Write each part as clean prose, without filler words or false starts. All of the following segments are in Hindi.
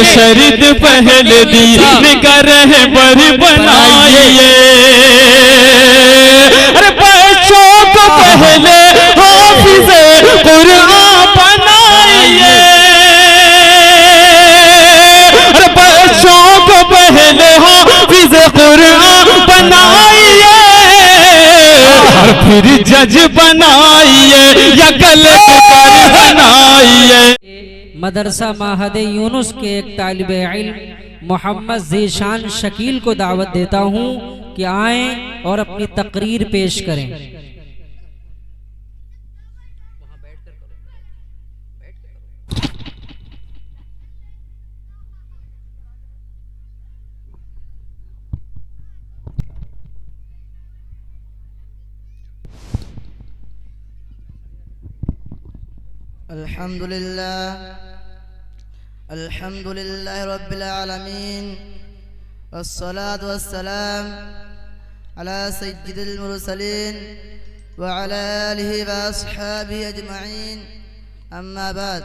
शर्त पहले दीन का रहबर बनाइए। अरे बच्चों को पहले हाफिज़े कुरान बनाइए। अरे बच्चों को पहले हाफिज़े कुरान बनाइए, और फिर जज बनाइए या कलेक्टर बनाइए। मदरसा माहद यूनुस के एक तालिबे इल्म मोहम्मद ज़ीशान शकील को दावत देता हूँ कि आएँ और अपनी तकरीर पेश करें। अल्हम्दुलिल्लाह रब्बिल आलमीन वस्सलातु वस्सलाम अला सय्यिदिल मुरसलीन व अला आलिहि व अस्हाबिहि अजमईन, अम्मा बाद।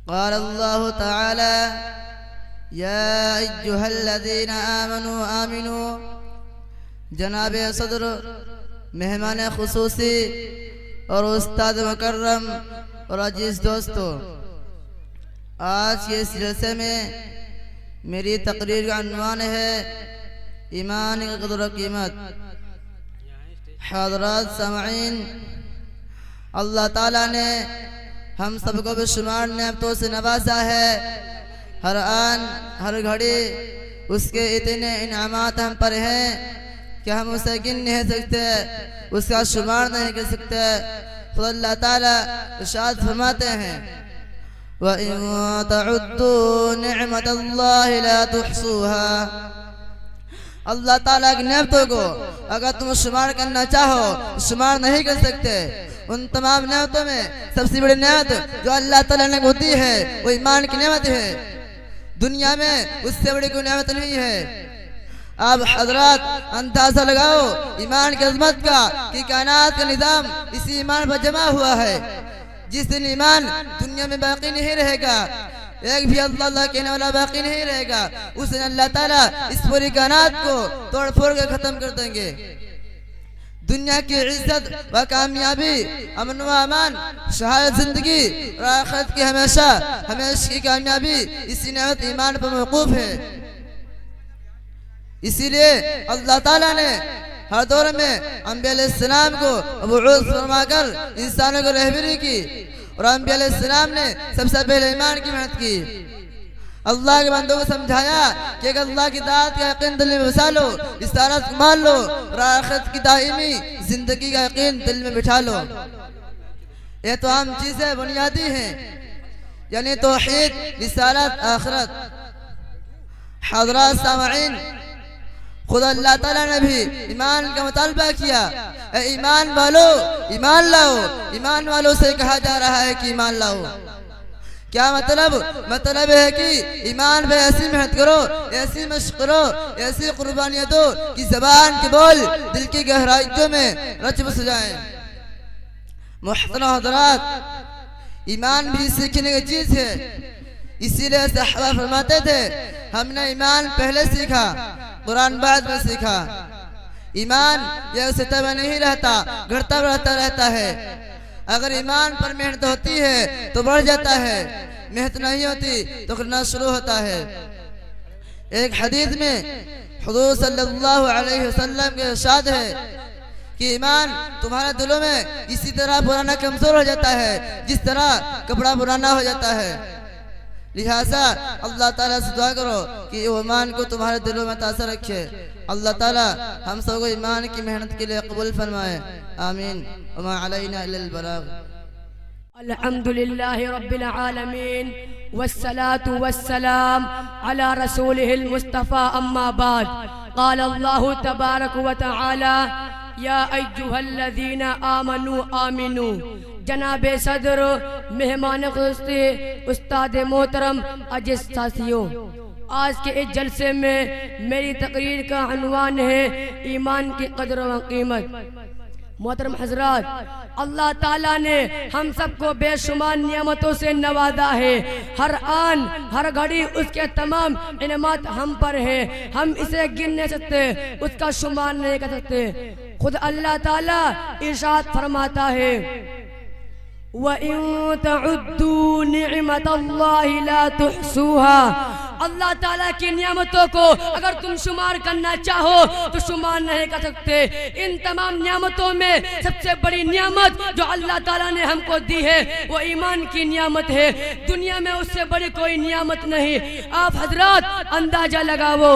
क़ाल अल्लाहु तआला या अय्युहल्लज़ीना आमनू आमिनू। जनाबे सदर, मेहमान खुसूसी और उस्ताद मुकर्रम और अजीज दोस्तों, आज के इस जलसे में मेरी तकरीर का अनवान है ईमान की कदर कीमत। हज़रात सामईन, अल्लाह ताला ने हम सबको बेशुमार नेमतों से नवाजा है। हर आन हर घड़ी उसके इतने इनामात हम पर हैं कि हम उसे गिन नहीं सकते, उसका शुमार नहीं कर सकते। तो अल्लाह ताला इरशाद फरमाते हैं व इन तउद्दू निअमतल्लाहि ला तुहसूहा। अल्लाह ताला की नेमतों को अगर तुम शुमार करना चाहो शुमार नहीं कर सकते। उन तमाम नेमतों में सबसे बड़ी नेमत जो अल्लाह ताला ने होती है वो ईमान की नेमत है। दुनिया में उससे बड़ी कोई नेमत नहीं है। आप हजरात अंदाजा लगाओ ईमान की अजमत का कि कायनात का निजाम इसी ईमान पर जमा हुआ है। जिस दिन ईमान दुनिया में बाकी नहीं रहेगा, एक भी अल्लाह कहने वाला बाकी नहीं रहेगा, उस दिन अल्लाह ताला इस पूरी कायनात को तोड़ फोड़ कर खत्म कर देंगे। दुनिया की इज्जत व कामयाबी, अमन व अमान, शहादत जिंदगी और आखिरत की हमेशा की कामयाबी इसी नेमत ईमान पर मौकूफ है। इसीलिए अल्लाह ताला ने हर दौर में अंबिया अलैहिस्सलाम को मबऊस फरमाकर इंसानों को रहबरी की, और अंबिया अलैहिस्सलाम ने सबसे पहले ईमान की मेहनत की। अल्लाह के बंदों को समझाया कि अगर अल्लाह की दात का यकीन दिल में बसा लो, रिसालत को मान लो और आखिरत की दायमी जिंदगी का यकीन दिल में बिठा लो। ये तो आम चीजें बुनियादी हैं, यानी तौहीद, रिसालत, आखिरत। हज़रात सामईन, खुद अल्लाह ताला ने भी ईमान का मुतालबा किया, ईमान वालों ईमान लाओ। ईमान वालों से कहा जा रहा है कि ईमान लाओ। क्या मतलब? मतलब है कि ईमान पे ऐसी मेहनत करो, ऐसी मशक़ करो, ऐसी कुर्बानियां दो कि ज़बान के बोल दिल की गहराइयों में रच बस जाएं। मुहतरम हज़रात, ईमान भी सीखने की चीज़ है। इसीलिए सहाबा फरमाते थे हमने ईमान पहले सीखा, कुरान बाद में सीखा। ईमान यह सतह में नहीं रहता, घटता बढ़ता रहता है। अगर ईमान पर मेहनत होती है तो बढ़ जाता है, मेहनत नहीं होती तो गिरना शुरू होता है। एक हदीस में हुजूर सल्लल्लाहु अलैहि वसल्लम के इरशाद है कि ईमान तुम्हारे दिलों में इसी तरह पुराना कमजोर हो जाता है जिस तरह कपड़ा पुराना हो जाता है। लिहाजा अल्लाह ताला से दुआ करो कि ईमान को तुम्हारे दिलों में तासर रखे। अल्लाह ताला हम सबको ईमान की मेहनत के लिए कबूल फरमाए, आमीन। वमा अलैना इल्लल बलाग। अल्हम्दुलिल्लाहि रब्बिल आलमीन वस्सलातु वस्सलाम अला रसूलिहिल मुस्तफ़ा, अम्मा बाद। क़ाल अल्लाहु तबारक व तआला या अय्युहल्लज़ीना आमनू आमिनू। जनाबे सदर, मेहमान खुसूसी, उस्ताद मोहतरम, अजीज साथियों, आज के इस जलसे में मेरी तकरीर का अनवान है ईमान की कदर व कीमत। मोहतरम हजरात, अल्लाह ताला ने हम सबको बेशुमार नियामतों से नवाजा है। हर आन हर घड़ी उसके तमाम इनामत हम पर है, हम इसे गिन नहीं सकते, उसका शुमार नहीं कर सकते। खुद अल्लाह ताला इरशाद फरमाता है, वइन तउद्दू निअमतल्लाहि ला तुहसूहा। अल्लाह ताला की नियामतों को अगर तुम शुमार करना चाहो तो शुमार नहीं कर सकते। इन तमाम नियामतों में सबसे बड़ी नियामत जो अल्लाह ताला ने हमको दी है वो ईमान की नियामत है। दुनिया में उससे बड़ी कोई नियामत नहीं। आप हजरात अंदाजा लगाओ,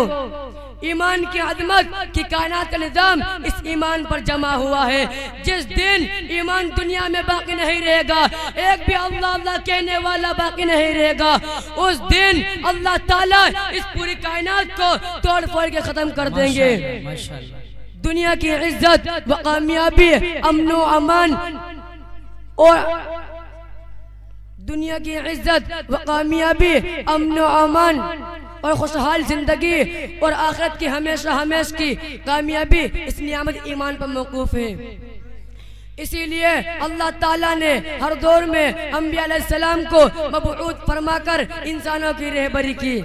ईमान की अजमत की कायनात का निजाम इस ईमान पर जमा हुआ है। जिस दिन ईमान दुनिया में बाकी नहीं रहेगा, एक भी अल्लाह अल्लाह कहने वाला बाकी नहीं रहेगा, उस दिन अल्लाह ताला इस पूरी कायनात को तोड़ फोड़ के खत्म कर देंगे। दुनिया की इज्जत व कामयाबी, अमन व अमान और दुनिया की इज्जत व कामयाबी, अमन व अमान और खुशहाल जिंदगी और आखिरत की हमेशा हमेशा की कामयाबी इस नियामत ईमान पर मौकूफ है। इसीलिए अल्लाह ताला ने हर दौर में अंबिया अलैहिस्सलाम को मबऊद फरमाकर इंसानों की रहबरी की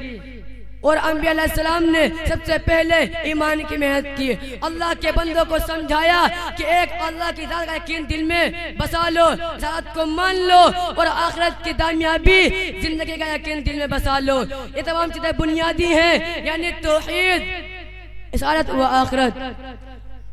और अंबिया अलैहिस्सलाम ने सबसे पहले ईमान की मेहनत की। अल्लाह के बंदों को समझाया कि एक अल्लाह की ज़ात का यकीन दिल में बसा लो, ज़ात को मान लो और आखिरत की कामयाबी जिंदगी का यकीन दिल में बसा लो। ये तमाम चीजें बुनियादी हैं, यानी तौहीद, इसारत व आखिरत।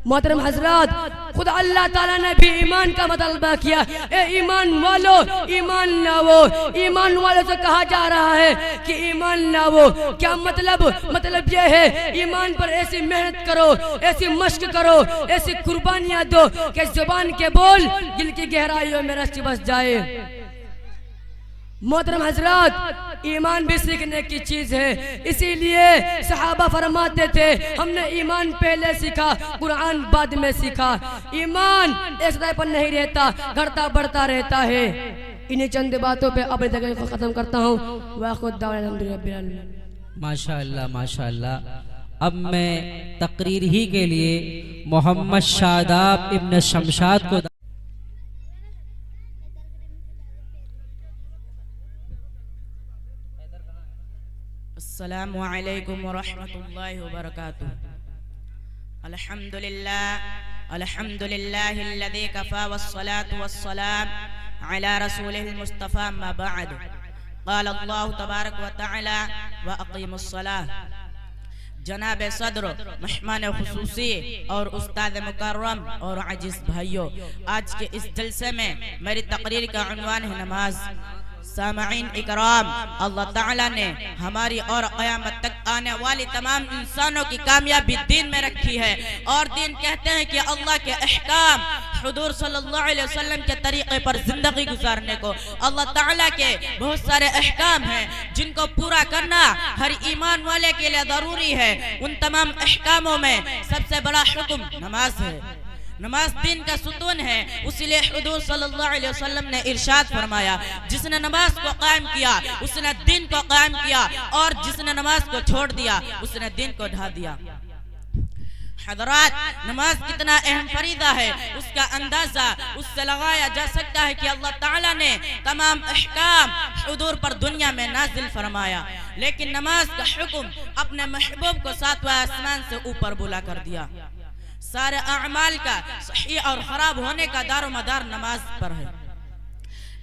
मोहतरम हजरात, खुद अल्लाह ताला ने भी ईमान का मतलबा किया, ए ईमान वालो ईमान लाओ। ईमान वालों से कहा जा रहा है कि ईमान लाओ। क्या मतलब यह है ईमान पर ऐसी मेहनत करो, ऐसी मश्क करो, ऐसी कुर्बानियां दो कि जुबान के बोल दिल की गहराइयों में रच बस जाए। मोहतरम हजरात, ईमान भी सीखने की चीज है। इसीलिए सहाबा फरमाते थे, हमने ईमान पहले सीखा, कुरान बाद में सीखा। ईमान एक सतह पर नहीं रहता, घटता बढ़ता रहता है। इन्हीं चंद बातों पे अपनी जगह को खत्म करता हूँ। माशाअल्लाह माशाअल्लाह। अब मैं तकरीर ही के लिए मोहम्मद शादाब इब्न शमशाद को अस्सलामु अलैकुम व रहमतुल्लाहि व बरकातुहू। अल्हम्दुलिल्लाहिल्लज़ी कफ़ा वस्सलातु वस्सलाम अला रसूलिहिल मुस्तफ़ा अम्मा बअद। क़ाल अल्लाहु तबारक व तआला व अक़ीमुस्सलाह। जनाब सदर, मेहमान खुसूसी और उस्ताद मुकर्रम और अजीज भाइयों, आज के इस जलसे में मेरी तकरीर का उन्वान है नमाज। सामईन इकराम, अल्लाह ताला ने हमारी और क़यामत तक आने वाली तमाम इंसानों की कामयाबी दीन में रखी है। और दीन कहते हैं कि अल्लाह के अहकाम, हुजूर सल्लल्लाहु अलैहि वसल्लम के तरीक़े पर जिंदगी गुजारने को। अल्लाह ताला के बहुत सारे अहकाम हैं जिनको पूरा करना हर ईमान वाले के लिए ज़रूरी है। उन तमाम अहकामों में सबसे बड़ा हुक्म नमाज है। नमाज दीन का सुतून है। इसलिए हुजूर सल्लल्लाहु अलैहि वसल्लम ने इरशाद फरमाया, जिसने नमाज को कायम किया उसने दीन को कायम किया, और जिसने नमाज को छोड़ दिया उसने दीन को ढा दिया। हज़रात, नमाज कितना अहम फरीदा है उसका अंदाजा उससे लगाया जा सकता है कि अल्लाह ताला ने तमाम अहकाम हुजूर पर दुनिया में नाजिल फरमाया, लेकिन नमाज का हुक्म अपने महबूब को सातवां आसमान से ऊपर बुला कर दिया। सारे अमाल का सही और खराब होने का दारो मदार नमाज पर है।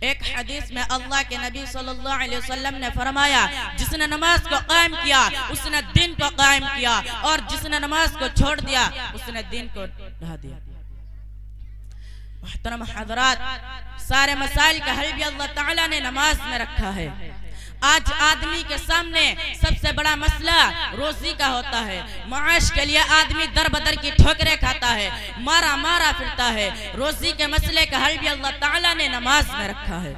एक हदीस में अल्लाह के नबी सल्लल्लाहु अलैहि वसल्लम ने फरमाया, जिसने नमाज को कायम किया उसने दिन को कायम किया, और जिसने नमाज को छोड़ दिया उसने दिन को ढा दिया। मुहतरम हज़रात, सारे मसाइल का हल भी अल्लाह ताला ने नमाज में रखा है। आज आदमी के सामने सबसे बड़ा मसला रोजी का होता है। माश के लिए आदमी दर बदर की ठोकरें खाता है, मारा मारा फिरता है। रोजी के मसले का हल भी अल्लाह ताला ने नमाज में रखा है।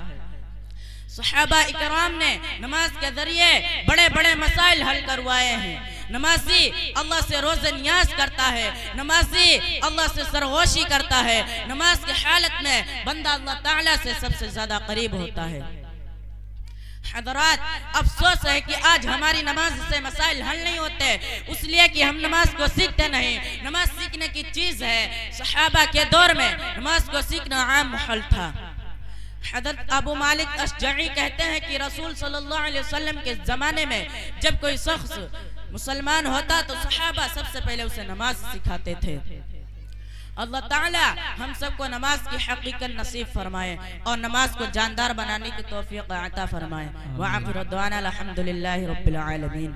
सहाबा इकराम ने नमाज के जरिए बड़े बड़े मसाइल हल करवाए हैं। नमाजी अल्लाह से रोज़ नियाज करता है, नमाजी अल्लाह से सरगोशी करता है। नमाज की हालत में बंदा अल्लाह ताला से सबसे ज्यादा करीब होता है। हज़रात, अफसोस है कि आज हमारी नमाज से मसाइल हल नहीं होते, इसलिए कि हम नमाज को सीखते नहीं। नमाज सीखने की चीज़ है। सहाबा के दौर में नमाज को सीखना आम माहौल था। हज़रत अबू मालिक अशजई कहते हैं कि रसूल सल्लल्लाहु अलैहि वसल्लम के ज़माने में जब कोई शख्स मुसलमान होता तो सहाबा सबसे पहले उसे नमाज सिखाते थे। अल्लाह ताला हम सबको नमाज की हकीकत नसीब फरमाए और नमाज को जानदार बनाने की तौफीक अता फरमाए। व आखिर दुआना अल्हम्दुलिल्लाहि रब्बिल आलमीन।